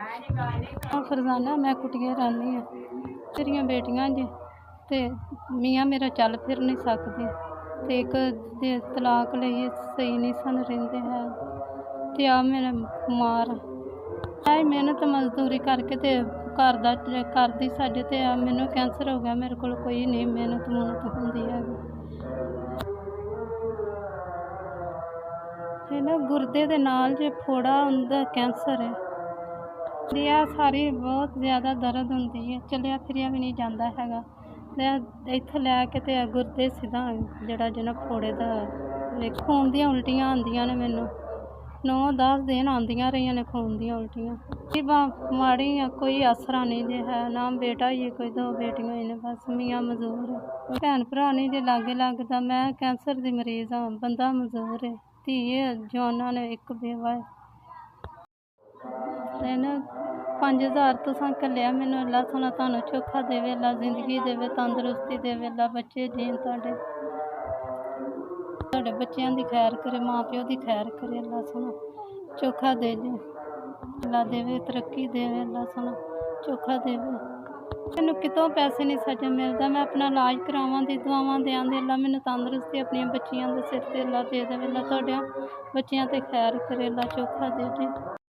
फरजाना मैं कुटिया रहनी हाँ। मेरिया बेटियां जी ते मियाँ मेरा चल फिर नहीं सकते ते एक तलाक लिए सही नहीं सन रहिंदे है ते आ मेरा मार आई मेहनत मजदूरी करके ते घर दा करदी साडे ते मैनू कैंसर हो गया। मेरे कोल कोई नहीं मेहनत मुहनत हुंदी है ते ना गुरदे दे नाल जे फोड़ा हुंदा कैंसर है ते आ सारी बहुत ज़्यादा दर्द हुंदी है। चलिया फिरिया भी नहीं जाता हैगा ते इत्थे लैके ते गुरदे सीधा जिहड़ा जिन्ना फोड़े दा खून दियां उल्टियां आंदियां ने मैनू 9-10 दिन आंदियां रहियां ने खून दियां उल्टियां माड़ी कोई आसरा नहीं जे है ना बेटा ही कोई 2 बेटियां ही ने बस मियाँ मजदूर है भैन भरा नहीं जे लागे लगदा। मैं कैंसर दी मरीज़ हाँ बंदा मजदूर है धी जवाना ने एक बेवा है ते ना 5000 तुसां घल्लिया मैनू अल्लाह सोना तुहानू चोखा देवे अल्लाह जिंदगी देवे तंदरुस्ती देवे अल्लाह बच्चे जीन तुहाडे बच्चों की खैर करे माँ प्यो की खैर करे अल्लाह सोना चोखा दे जे अल्लाह देवे तरक्की देवे अल्लाह सोना चोखा देवे। मैनू कितों पैसे नहीं सजा मिलता मैं अपना इलाज करावां दी दुआवां देआं दी अल्लाह मैनू तंदरुस्ती अपनी बच्चियां दे सिर ते अल्लाह दे देवे अल्लाह तुहाडे बच्चियां ते खैर करे अल्लाह चोखा दे जे।